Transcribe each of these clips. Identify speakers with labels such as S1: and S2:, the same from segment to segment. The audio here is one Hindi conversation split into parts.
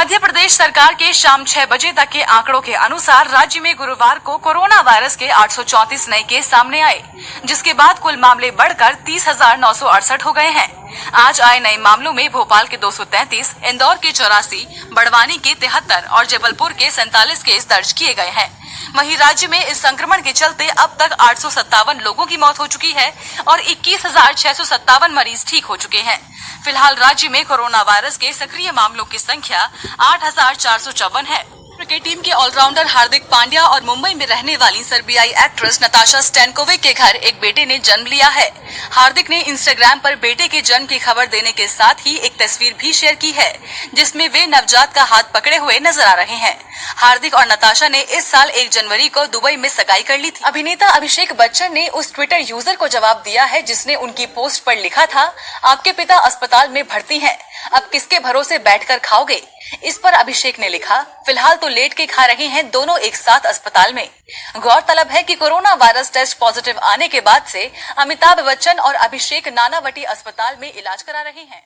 S1: मध्य प्रदेश सरकार के शाम 6 बजे तक के आंकड़ों के अनुसार राज्य में गुरुवार को कोरोना वायरस के 834 नए केस सामने आए, जिसके बाद कुल मामले बढ़कर 30,968 हो गए हैं। आज आए नए मामलों में भोपाल के 233, इंदौर के 84, बड़वानी के 73 और जबलपुर के 47 केस दर्ज किए गए हैं। वहीं राज्य में इस संक्रमण के चलते अब तक 857 लोगों की मौत हो चुकी है और 21,657 मरीज ठीक हो चुके हैं। फिलहाल राज्य में कोरोना वायरस के सक्रिय मामलों की संख्या 8,454 है। क्रिकेट टीम के ऑलराउंडर हार्दिक पांड्या और मुंबई में रहने वाली सर्बियाई एक्ट्रेस नताशा स्टैनकोविक के घर एक बेटे ने जन्म लिया है। हार्दिक ने इंस्टाग्राम पर बेटे के जन्म की खबर देने के साथ ही एक तस्वीर भी शेयर की है, जिसमें वे नवजात का हाथ पकड़े हुए नजर आ रहे हैं। हार्दिक और नताशा ने इस साल 1 जनवरी को दुबई में सगाई कर ली थी। अभिनेता अभिषेक बच्चन ने उस ट्विटर यूजर को जवाब दिया है जिसने उनकी पोस्ट पर लिखा था, आपके पिता अस्पताल में भर्ती हैं, अब किसके भरोसे बैठकर खाओगे। इस पर अभिषेक ने लिखा, फिलहाल तो लेट के खा रहे हैं दोनों एक साथ अस्पताल में। गौरतलब है कि कोरोना वायरस टेस्ट पॉजिटिव आने के बाद से अमिताभ बच्चन और अभिषेक नानावटी अस्पताल में इलाज करा रहे हैं।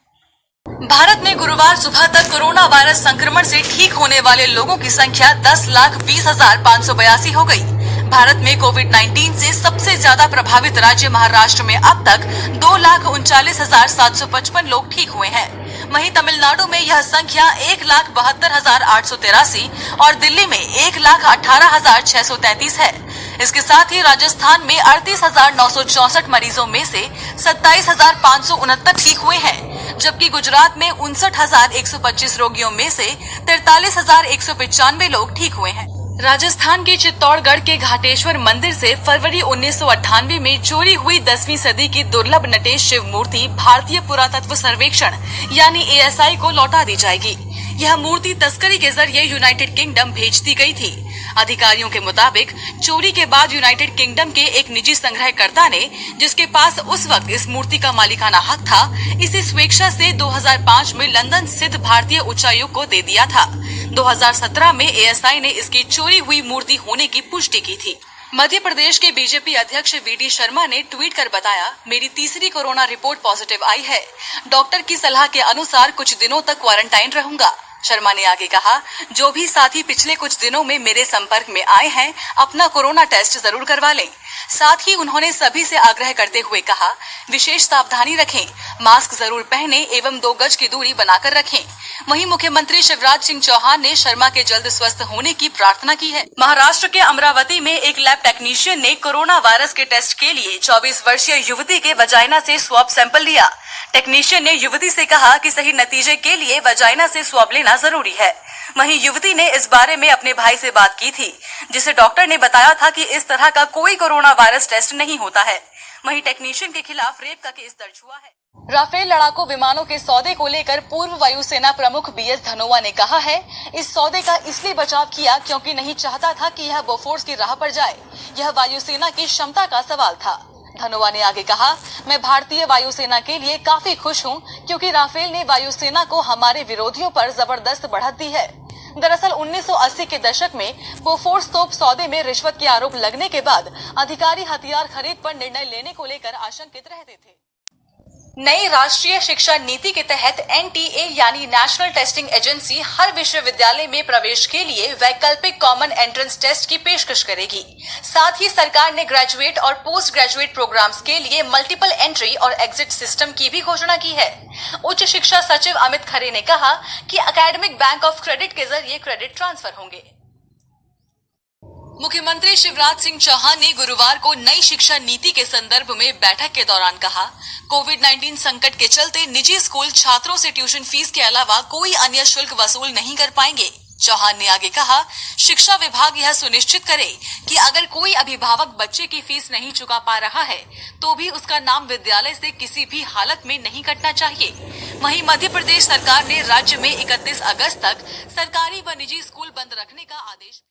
S1: भारत में गुरुवार सुबह तक कोरोना वायरस संक्रमण से ठीक होने वाले लोगों की संख्या 10,20,582 हो गई। भारत में कोविड-19 से सबसे ज्यादा प्रभावित राज्य महाराष्ट्र में अब तक 2,39,755 लोग ठीक हुए हैं। वहीं तमिलनाडु में यह संख्या 1,72,883 और दिल्ली में 1,18,633 है। इसके साथ ही राजस्थान में 38,964 मरीजों में से 27,569 ठीक हुए हैं, जबकि गुजरात में 59,125 रोगियों में से 43,195 लोग ठीक हुए हैं। राजस्थान के चित्तौड़गढ़ के घाटेश्वर मंदिर से फरवरी 1998 में चोरी हुई 10वीं सदी की दुर्लभ नटेश शिव मूर्ति भारतीय पुरातत्व सर्वेक्षण यानी ASI को लौटा दी जाएगी। यह मूर्ति तस्करी के जरिए यूनाइटेड किंगडम भेज दी गई थी। अधिकारियों के मुताबिक चोरी के बाद यूनाइटेड किंगडम के एक निजी संग्रहकर्ता ने, जिसके पास उस वक्त इस मूर्ति का मालिकाना हक था, इसे स्वेच्छा से 2005 में लंदन स्थित भारतीय उच्चायोग को दे दिया था। 2017 में ASI ने इसकी चोरी हुई मूर्ति होने की पुष्टि की थी। मध्य प्रदेश के बीजेपी अध्यक्ष VD शर्मा ने ट्वीट कर बताया, मेरी तीसरी कोरोना रिपोर्ट पॉजिटिव आई है। डॉक्टर की सलाह के अनुसार कुछ दिनों तक क्वारंटाइन रहूंगा। शर्मा ने आगे कहा, जो भी साथी पिछले कुछ दिनों में मेरे संपर्क में आए हैं, अपना कोरोना टेस्ट जरूर करवा लें। साथ ही उन्होंने सभी से आग्रह करते हुए कहा, विशेष सावधानी रखें, मास्क जरूर पहनें एवं 2 गज की दूरी बनाकर रखें। वहीं मुख्यमंत्री शिवराज सिंह चौहान ने शर्मा के जल्द स्वस्थ होने की प्रार्थना की है। महाराष्ट्र के अमरावती में एक लैब टेक्नीशियन ने कोरोना वायरस के टेस्ट के लिए 24 वर्षीय युवती के वजाइना से स्वैब सैंपल लिया। टेक्नीशियन ने युवती से कहा कि सही नतीजे के लिए वजाइना से स्वैब लेना जरूरी है। वहीं युवती ने इस बारे में अपने भाई से बात की थी, जिसे डॉक्टर ने बताया था कि इस तरह का कोई कोरोना वायरस टेस्ट नहीं होता है। वहीं टेक्नीशियन के खिलाफ रेप का केस दर्ज हुआ है। राफेल लड़ाकू विमानों के सौदे को लेकर पूर्व वायुसेना प्रमुख BS धनोआ ने कहा है, इस सौदे का इसलिए बचाव किया क्योंकि नहीं चाहता था कि यह बोफोर्स की राह पर जाए। यह वायुसेना की क्षमता का सवाल था। धनोआ ने आगे कहा, मैं भारतीय वायुसेना के लिए काफी खुश हूं क्योंकि राफेल ने वायुसेना को हमारे विरोधियों पर जबरदस्त बढ़त दी है। दरअसल 1980 के दशक में बोफोर्स तोप सौदे में रिश्वत के आरोप लगने के बाद अधिकारी हथियार खरीद पर निर्णय लेने को लेकर आशंकित रहते थे। नई राष्ट्रीय शिक्षा नीति के तहत NTA यानी नेशनल टेस्टिंग एजेंसी हर विश्वविद्यालय में प्रवेश के लिए वैकल्पिक कॉमन एंट्रेंस टेस्ट की पेशकश करेगी। साथ ही सरकार ने ग्रेजुएट और पोस्ट ग्रेजुएट प्रोग्राम्स के लिए मल्टीपल एंट्री और एग्जिट सिस्टम की भी घोषणा की है। उच्च शिक्षा सचिव अमित खरे ने कहा कि एकेडमिक बैंक ऑफ क्रेडिट के जरिए क्रेडिट ट्रांसफर होंगे। मुख्यमंत्री शिवराज सिंह चौहान ने गुरुवार को नई शिक्षा नीति के संदर्भ में बैठक के दौरान कहा, कोविड-19 संकट के चलते निजी स्कूल छात्रों से ट्यूशन फीस के अलावा कोई अन्य शुल्क वसूल नहीं कर पाएंगे। चौहान ने आगे कहा, शिक्षा विभाग यह सुनिश्चित करे कि अगर कोई अभिभावक बच्चे की फीस नहीं चुका पा रहा है तो भी उसका नाम विद्यालय से किसी भी हालत में नहीं कटना चाहिए। वहीं मध्य प्रदेश सरकार ने राज्य में 31 अगस्त तक सरकारी व निजी स्कूल बंद रखने का आदेश